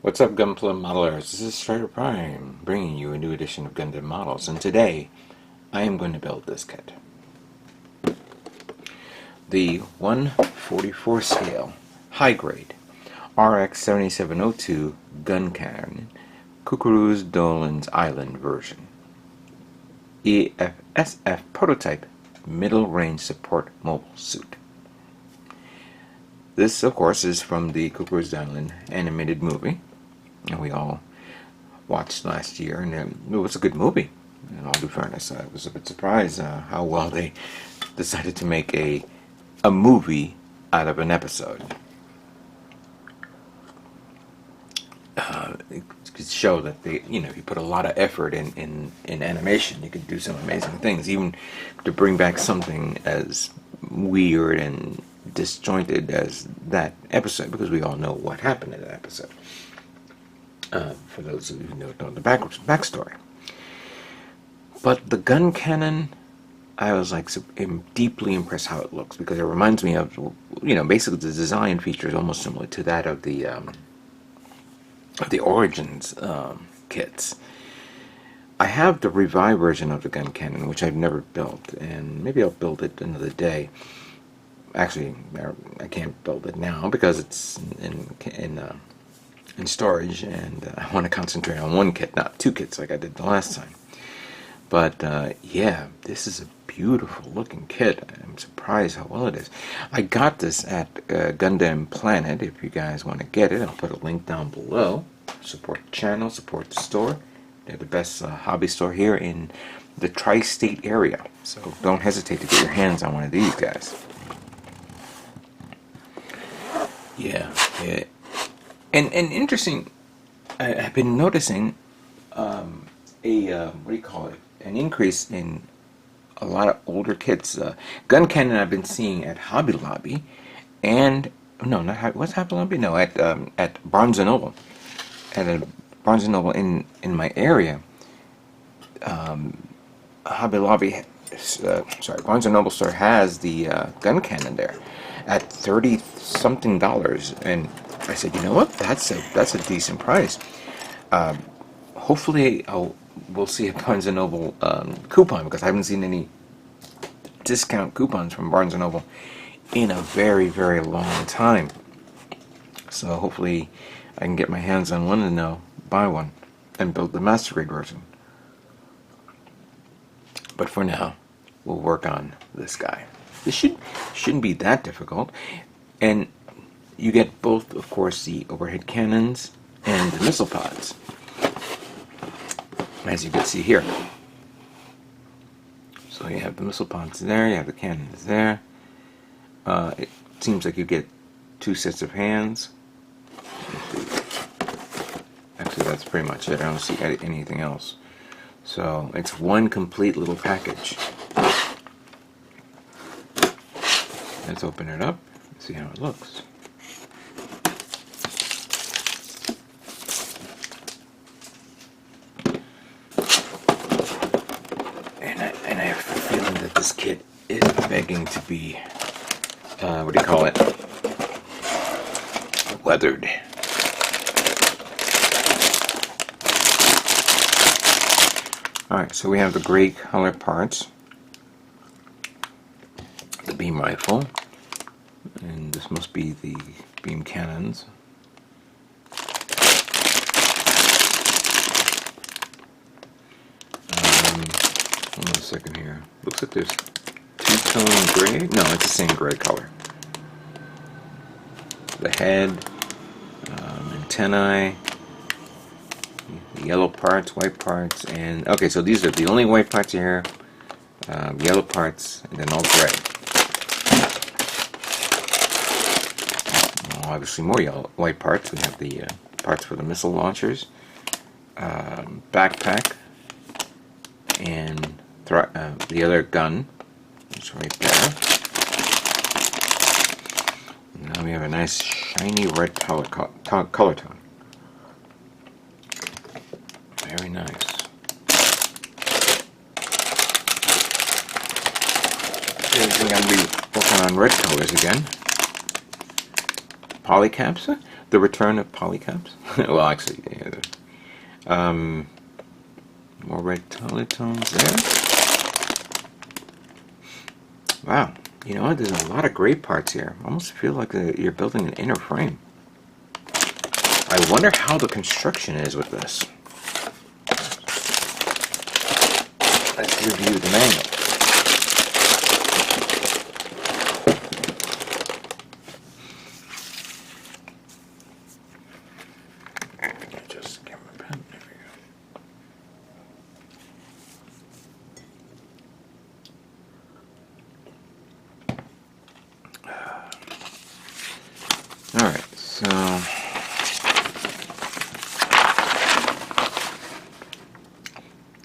What's up, Gunpla modelers? This is Strider Prime, bringing you a new edition of Gundam Models, and today I am going to build this kit. The 1/44 scale, high grade, RX 7702 GunCannon, CUCURUZ Dolan's Island version. EFSF prototype, middle range support mobile suit. This, of course, is from the CUCURUZ Island animated movie, and we all watched last year, and it was a good movie. In all due fairness, I was a bit surprised how well they decided to make a movie out of an episode. It could show that they, if you put a lot of effort in animation, you could do some amazing things, even to bring back something as weird and disjointed as that episode, because we all know what happened in that episode. For those of you who don't know the backstory. But the GunCannon, I was like deeply impressed how it looks, because it reminds me of, basically the design feature is almost similar to that of the Origins kits. I have the revive version of the GunCannon, which I've never built, and maybe I'll build it another day. Actually, I can't build it now because it's in storage, and I want to concentrate on one kit, not two kits like I did the last time. But yeah, this is a beautiful looking kit. I'm surprised how well it is. I got this at Gundam Planet. If you guys want to get it, I'll put a link down below. Support the channel, support the store. They're the best hobby store here in the tri-state area, so don't hesitate to get your hands on one of these guys. Yeah. And interesting, I've been noticing what do you call it? An increase in a lot of older kits. GunCannon I've been seeing at Hobby Lobby, and no, not what's Hobby Lobby? No, at Barnes and Noble. At a Barnes and Noble in my area. Hobby Lobby, Barnes and Noble store has the GunCannon there at $30-something, and I said, you know what? That's a decent price. Hopefully, we'll see a Barnes & Noble coupon, because I haven't seen any discount coupons from Barnes & Noble in a very, very long time. So hopefully, I can get my hands on one and buy one and build the Master Grade version. But for now, we'll work on this guy. This shouldn't be that difficult, and you get both, of course, the overhead cannons and the missile pods, as you can see here. So you have the missile pods there, you have the cannons there. It seems like you get two sets of hands. Actually, that's pretty much it. I don't see anything else. So it's one complete little package. Let's open it up and see how it looks. And I have a feeling that this kit is begging to be, what do you call it? Weathered. Alright, so we have the gray color parts. The beam rifle, and this must be the beam cannons. Hold on a second here. Looks like there's two-tone gray. No, it's the same gray color. The head, antennae, the yellow parts, white parts, and okay, so these are the only white parts here. Yellow parts, and then all gray. Obviously more white parts. We have the parts for the missile launchers, backpack, and the other gun. It's right there. And now we have a nice shiny red color tone. Very nice. We're going to be working on red colors again. Polycaps. The return of polycaps. Well, actually, yeah, more red tones there. Wow, you know what? There's a lot of gray parts here. I almost feel like you're building an inner frame. I wonder how the construction is with this. Let's review the manual. Just get my pen. There we go. All right, so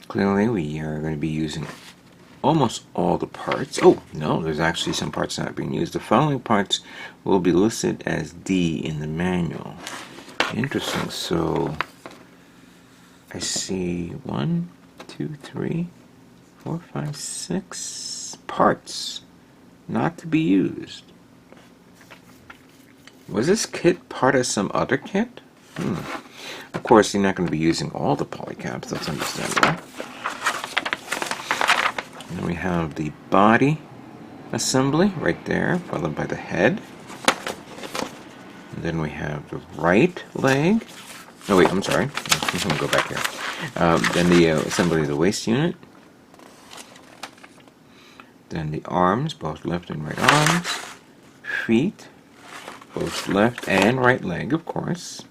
clearly we are going to be using almost all the parts. Oh, no, there's actually some parts not being used. The following parts will be listed as D in the manual. Interesting. So I see 1, 2, 3, 4, 5, 6 parts not to be used. Was this kit part of some other kit? Of course, you're not going to be using all the polycaps. That's understandable. And then we have the body assembly right there, followed by the head. And then we have the right leg. Oh wait, I'm sorry. I'm going to go back here. Then the assembly of the waist unit. Then the arms, both left and right arms. Feet, both left and right leg, of course.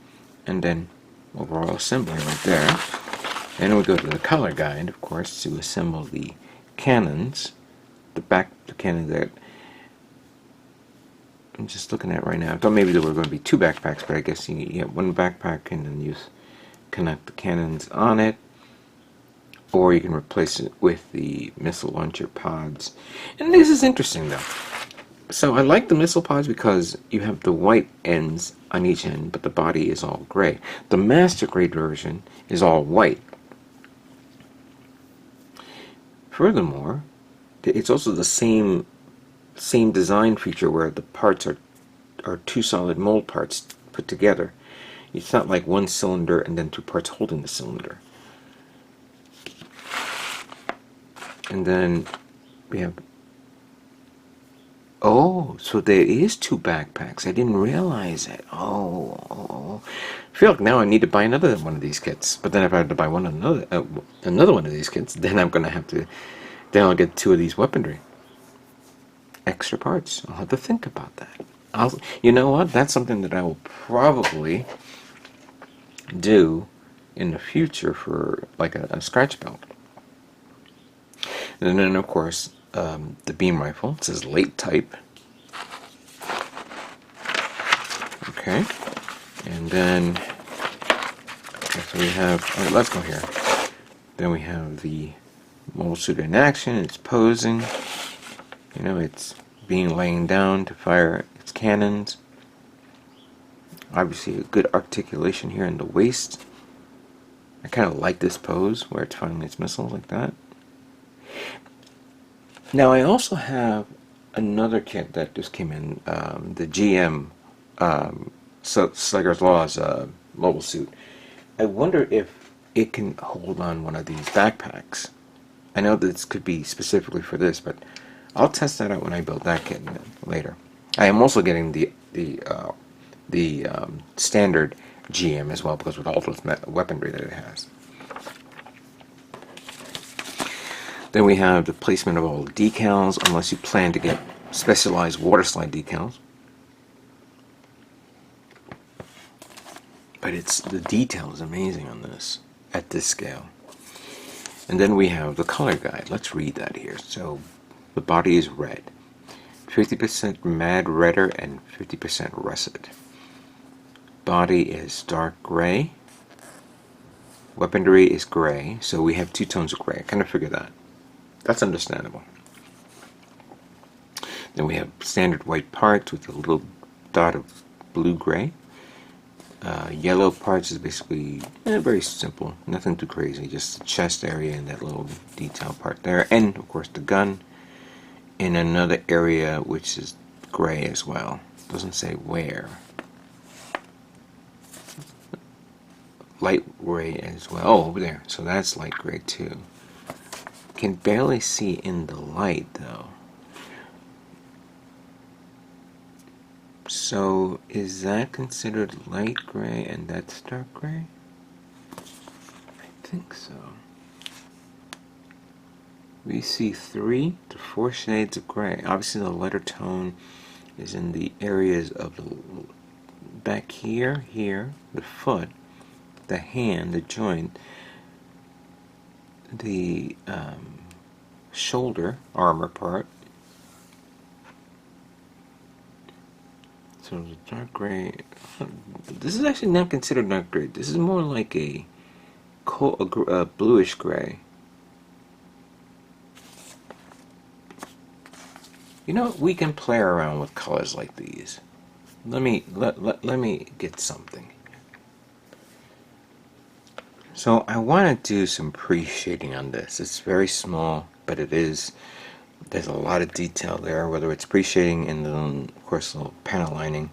And then overall assembly right there. Then we go to the color guide, of course, to assemble the cannons. The cannon that I'm just looking at right now. I thought maybe there were going to be 2 backpacks, but I guess you get 1 backpack and then you connect the cannons on it. Or you can replace it with the missile launcher pods. And this is interesting though. So I like the missile pods because you have the white ends on each end, but the body is all gray. The master grade version is all white. Furthermore, it's also the same design feature where the parts are 2 solid mold parts put together. It's not like 1 cylinder and then 2 parts holding the cylinder. And then we have, oh, so there is 2 backpacks. I didn't realize it. Oh. I feel like now I need to buy another one of these kits. But then if I had to buy another one of these kits, then I'm going to have to, then I'll get 2 of these weaponry. Extra parts. I'll have to think about that. You know what? That's something that I will probably do in the future for like a scratch belt. And then, of course, the beam rifle. It says late type. Okay. And then, so we have, all right, let's go here. Then we have the mobile suit in action. It's posing. You know, it's laying down to fire its cannons. Obviously, a good articulation here in the waist. I kind of like this pose where it's firing its missiles like that. Now I also have another kit that just came in, the GM Slager's Law's mobile suit. I wonder if it can hold on one of these backpacks. I know this could be specifically for this, but I'll test that out when I build that kit later. I am also getting the standard GM as well, because with all those weaponry that it has. Then we have the placement of all the decals, unless you plan to get specialized water slide decals. But the detail is amazing on this, at this scale. And then we have the color guide. Let's read that here. So the body is red. 50% mad redder and 50% russet. Body is dark gray. Weaponry is gray, so we have 2 tones of gray. I kind of figured that. That's understandable. Then we have standard white parts with a little dot of blue-gray. Yellow parts is basically very simple, nothing too crazy, just the chest area and that little detail part there. And of course the gun in another area which is gray as well. Doesn't say where. light gray as well. Oh, over there. So that's light gray too. Can barely see in the light though. So is that considered light gray and that's dark gray? I think so. We see 3 to 4 shades of gray. Obviously the lighter tone is in the areas of the back here, the foot, the hand, the joint, the shoulder, armor part. So the dark gray, this is actually not considered dark gray. This is more like a bluish gray. You know, we can play around with colors like these. Let me get something. So I want to do some pre-shading on this. It's very small, but there's a lot of detail there, whether it's pre-shading and then of course a little panel lining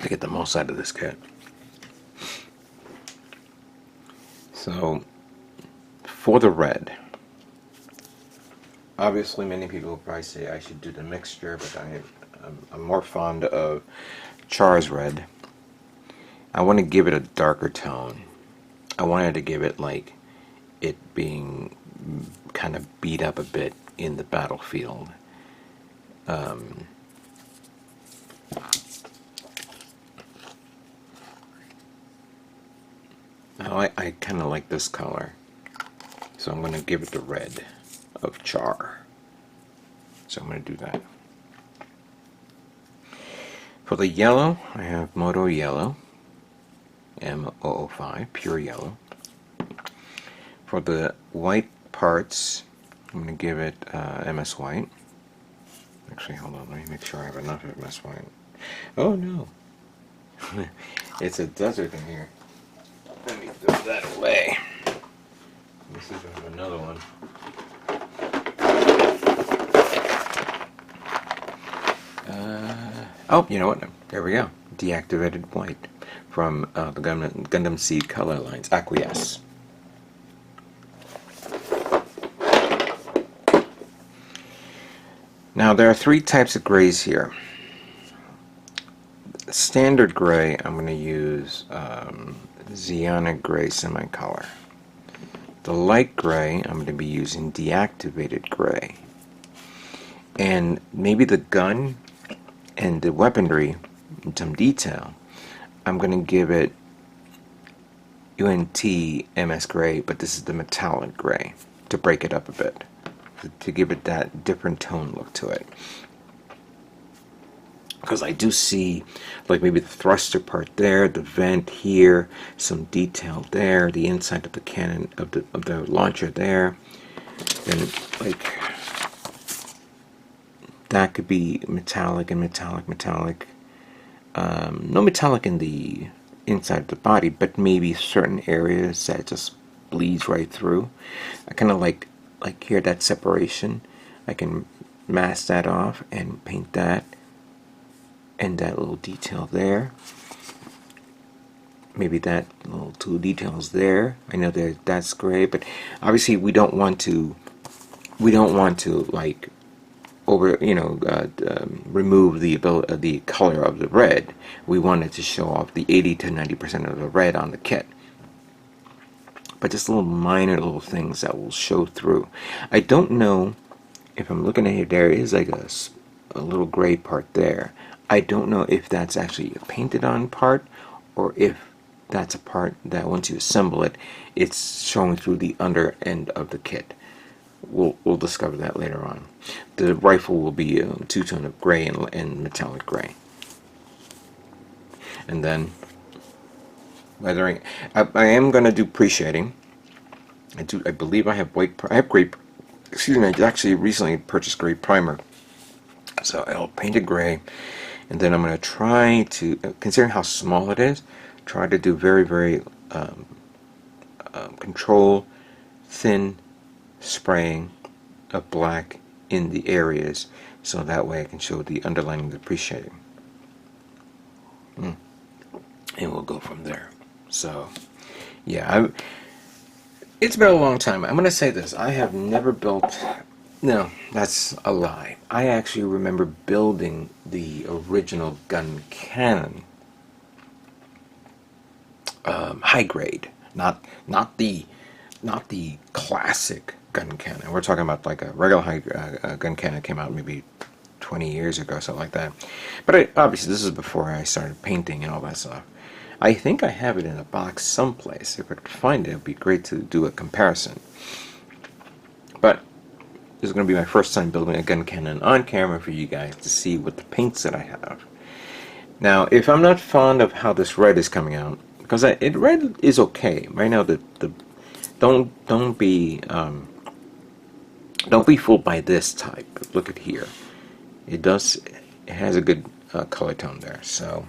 to get the most out of this kit. So for the red, obviously many people will probably say I should do the mixture, but I'm more fond of Char's red. I want to give it a darker tone. I wanted to give it like it being kind of beat up a bit in the battlefield. I kind of like this color, so I'm going to give it the red of Char. So I'm going to do that. For the yellow, I have Moto Yellow, M005, pure yellow. For the white parts, I'm going to give it MS White. Actually, hold on, let me make sure I have enough of MS White. Oh no! It's a desert in here. Let me throw that away. Let me see if I have another one. Oh, you know what? There we go. Deactivated white from the Gundam Seed color lines. Acquiesce. Now there are 3 types of grays here. Standard gray, I'm going to use Zeonic gray semi-color. The light gray, I'm going to be using deactivated gray. And maybe the gun and the weaponry, in some detail, I'm going to give it UNT MS gray, but this is the metallic gray to break it up a bit, to give it that different tone look to it. Because I do see like maybe the thruster part there, the vent here, some detail there, the inside of the cannon of the launcher there, and like that could be metallic and metallic. No metallic in the inside of the body, but maybe certain areas that just bleeds right through. I kind of like here that separation. I can mask that off and paint that, and that little detail there. Maybe that little 2 details there. I know that's gray, but obviously we don't want to like over, remove the color of the red. We wanted to show off the 80 to 90% of the red on the kit. But just little minor little things that will show through. I don't know if I'm looking at here, there is like a little gray part there. I don't know if that's actually a painted on part or if that's a part that once you assemble it, it's showing through the under end of the kit. We'll discover that later on. The rifle will be a 2-tone of gray and metallic gray. And then weathering. I am going to do pre-shading. I believe I have gray. Excuse me. I actually recently purchased gray primer, so I'll paint it gray, and then I'm going to try to, considering how small it is, try to do very control thin spraying of black in the areas, so that way I can show the underlining of the pre-shading. and we'll go from there. So, yeah, it's been a long time. I'm going to say this. I have never built... No, that's a lie. I actually remember building the original GunCannon high grade, not the classic GunCannon. We're talking about like a regular high GunCannon came out maybe 20 years ago, something like that. But obviously, this is before I started painting and all that stuff. I think I have it in a box someplace. If I could find it, it'd be great to do a comparison. But this is going to be my first time building a GunCannon on camera for you guys to see what the paints that I have. Now, if I'm not fond of how this red is coming out, because red is okay right now. Don't be fooled by this type. Look at here. It has a good color tone there. So,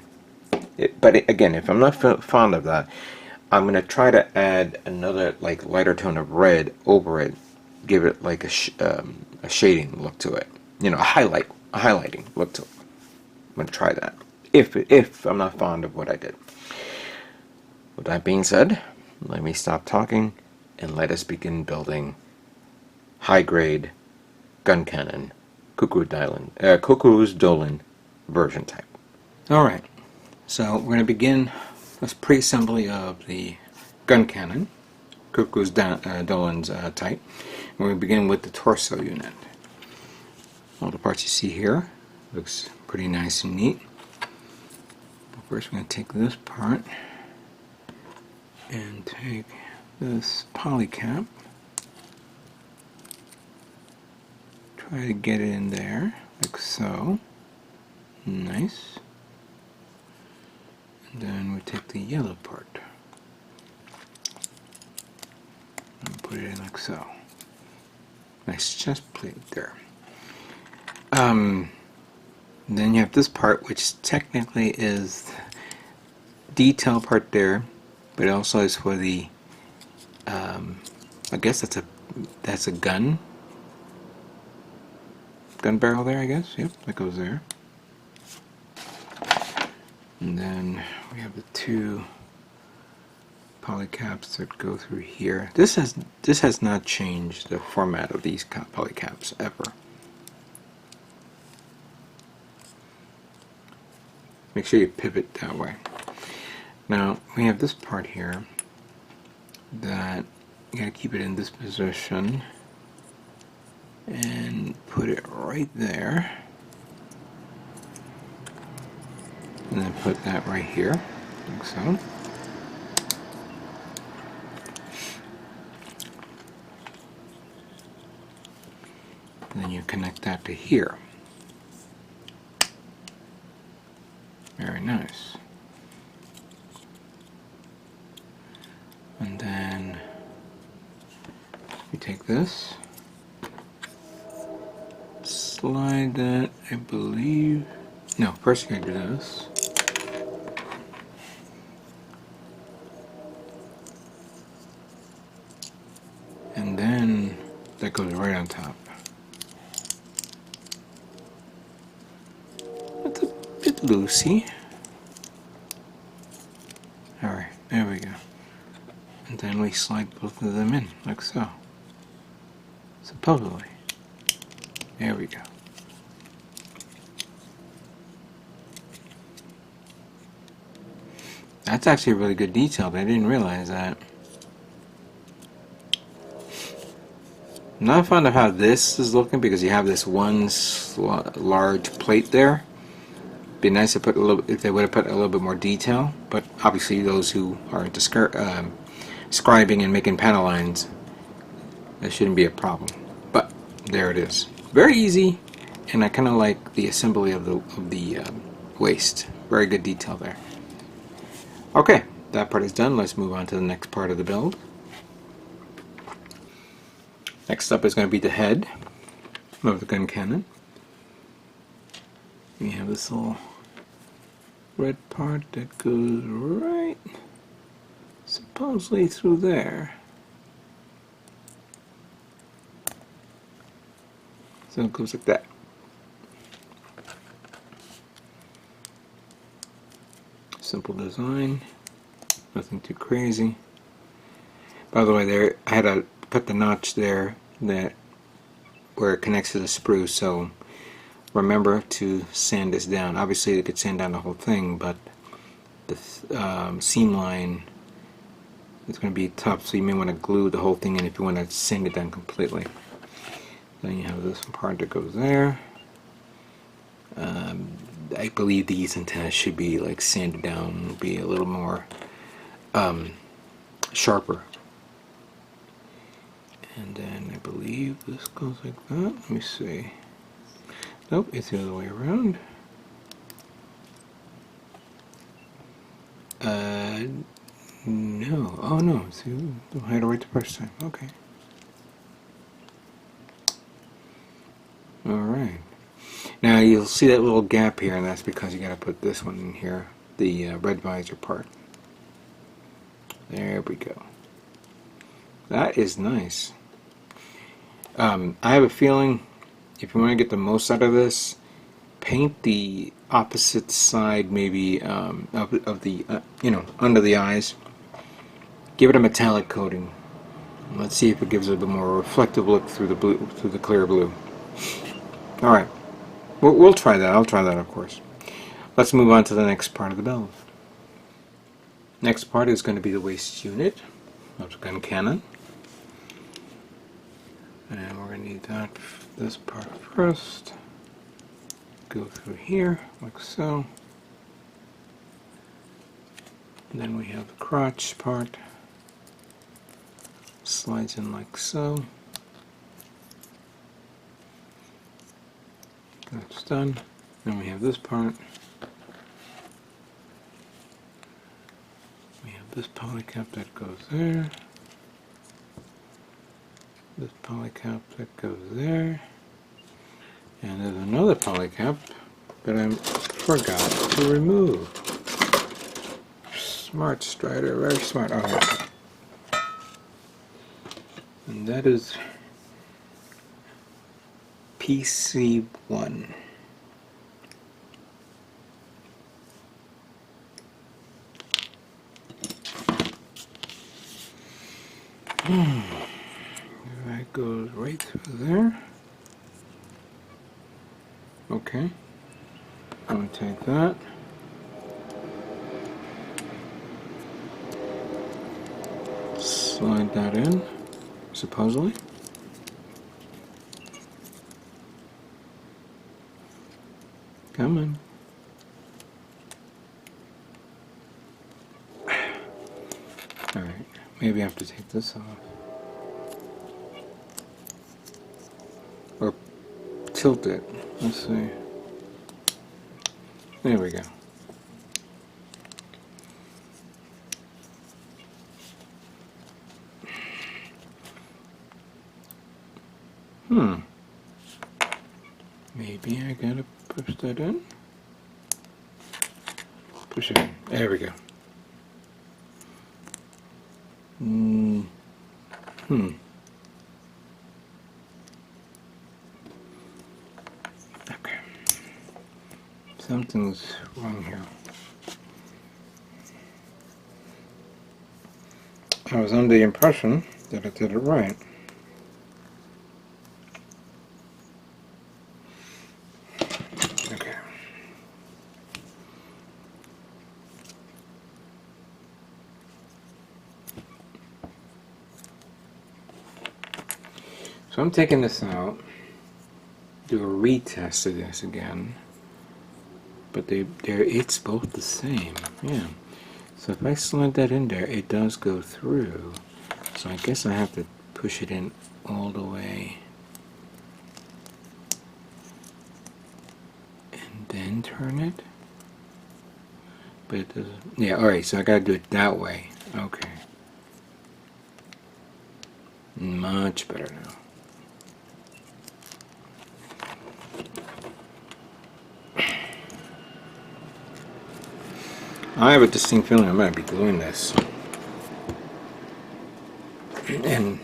again, if I'm not fond of that, I'm gonna try to add another like lighter tone of red over it, give it like a shading look to it. You know, a highlighting look to it. I'm gonna try that. If I'm not fond of what I did. With that being said, let me stop talking and let us begin building high-grade GunCannon CUCURUZ Dolan version type. Alright, so we're going to begin this pre-assembly of the GunCannon CUCURUZ Dolan's type. We're going to begin with the torso unit. All the parts you see here looks pretty nice and neat. But first we're going to take this part and take this polycap, try to get it in there like so. Nice. And then we take the yellow part and put it in like so. Nice chest plate there. Then you have this part, which technically is detail part there, but it also is for the I guess that's a gun barrel there, I guess. Yep, that goes there. And then we have the two polycaps that go through here. This has not changed the format of these polycaps ever. Make sure you pivot that way. Now we have this part here that you gotta keep it in this position and put it right there, and then put that right here, like so. And then you connect that to here. Very nice. And then we take this, slide that, I believe. No, first you're going to do this. And then that goes right on top. It's a bit loosey. Alright, there we go. And then we slide both of them in, like so. Supposedly. There we go. That's actually a really good detail, but I didn't realize that. I'm not fond of how this is looking because you have this one large plate there. Be nice to put a little, if they would have put a little bit more detail, but obviously those who are into scribing and making panel lines, that shouldn't be a problem. But there it is. Very easy, and I kind of like the assembly of the waist. Very good detail there. Okay, that part is done. Let's move on to the next part of the build. Next up is going to be the head of the GunCannon. We have this little red part that goes right, supposedly through there. So it goes like that. So simple design, nothing too crazy. By the way, there I had to put the notch there that where it connects to the sprue, so remember to sand this down. Obviously you could sand down the whole thing, but the seam line is going to be tough, so you may want to glue the whole thing in if you want to sand it down completely. Then you have this part that goes there. I believe these antennas should be like sanded down, be a little more sharper. And then I believe this goes like that. Let me see. Nope, it's the other way around. No. Oh no, see, I had it right the first time. Okay. Alright. Now you'll see that little gap here, and that's because you gotta put this one in here, the red visor part. There we go. That is nice. I have a feeling if you want to get the most out of this, paint the opposite side maybe of the under the eyes. Give it a metallic coating. Let's see if it gives it a bit more reflective look through the blue, through the clear blue. All right, we'll try that. I'll try that, of course. Let's move on to the next part of the build. Next part is going to be the waist unit of the GunCannon. And we're going to need that, this part first. Go through here, like so. And then we have the crotch part. Slides in like so. That's done. Then we have this part. We have this polycap that goes there. This polycap that goes there. And there's another polycap that I forgot to remove. Smart Strider, very smart. Alright. And that is PC1. That goes right through there. Okay. I'm going to take that. Slide that in, supposedly. Come on. Alright, maybe I have to take this off. Or tilt it. Let's see. There we go. Maybe I gotta push that in. Push it in. There we go. Okay. Something's wrong here. I was under the impression that I did it right. Okay. So I'm taking this out, do a retest of this again, but it's both the same, yeah. So if I slide that in there, it does go through. So I guess I have to push it in all the way and then turn it. But it doesn't. Yeah, alright, so I gotta do it that way. Okay. Much better now. I have a distinct feeling I might be gluing this. And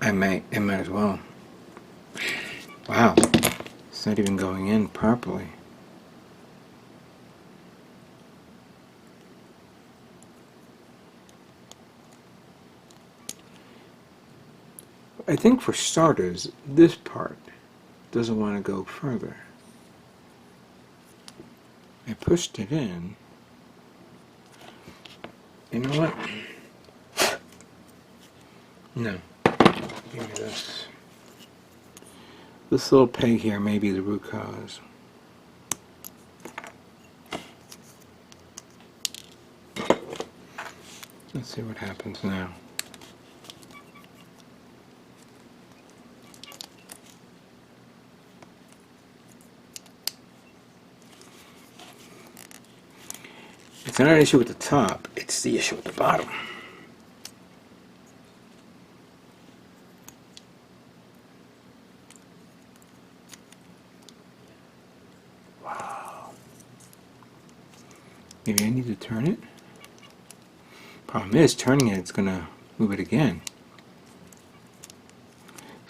I might as well. Wow. It's not even going in properly. I think for starters, this part doesn't want to go further. I pushed it in. You know what? No. Give me this. This little peg here may be the root cause. Let's see what happens now. It's not an issue with the top, it's the issue with the bottom. Wow. Maybe I need to turn it? Problem is, turning it, it's gonna move it again.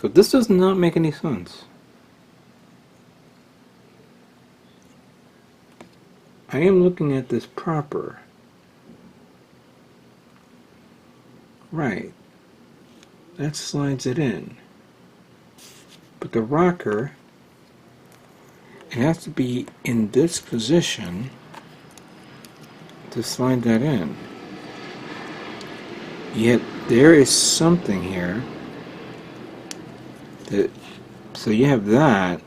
So this does not make any sense. I am looking at this proper. Right. That slides it in. But the rocker, it has to be in this position to slide that in. Yet there is something here that, so you have that.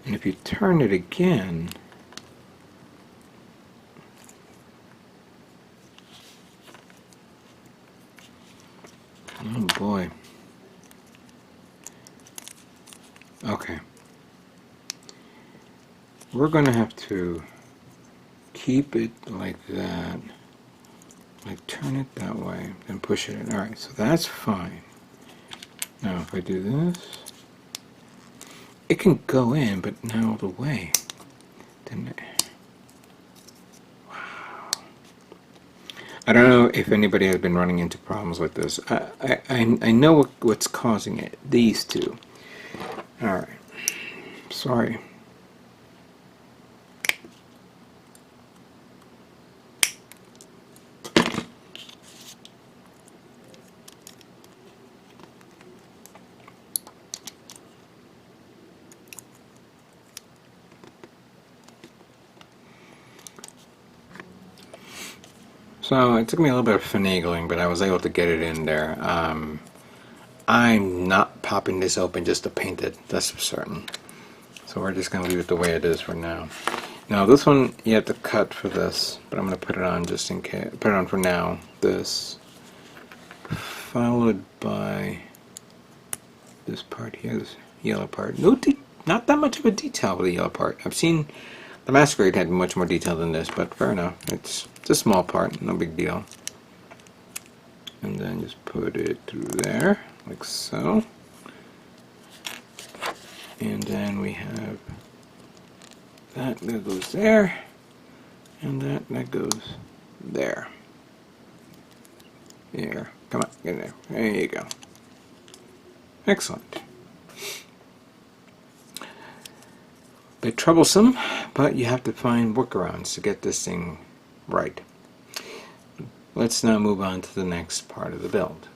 And if you turn it again, oh boy. Okay. We're going to have to keep it like that. Like turn it that way, then push it in. Alright, so that's fine. Now if I do this, it can go in, but not all the way. Didn't it? Wow. I don't know if anybody has been running into problems with this. I know what's causing it. These two. Alright. Sorry. So it took me a little bit of finagling, but I was able to get it in there. I'm not popping this open just to paint it, that's for certain. So we're just going to leave it the way it is for now. Now this one you have to cut for this, but I'm going to put it on just in case. Put it on for now. This, followed by this part here, this yellow part. Not that much of a detail with the yellow part. I've seen the Masquerade had much more detail than this, but fair enough. It's a small part, no big deal. And then just put it through there, like so. And then we have that goes there, and that goes there. Here, come on, get in there. There you go. Excellent. Bit troublesome, but you have to find workarounds to get this thing right. Let's now move on to the next part of the build.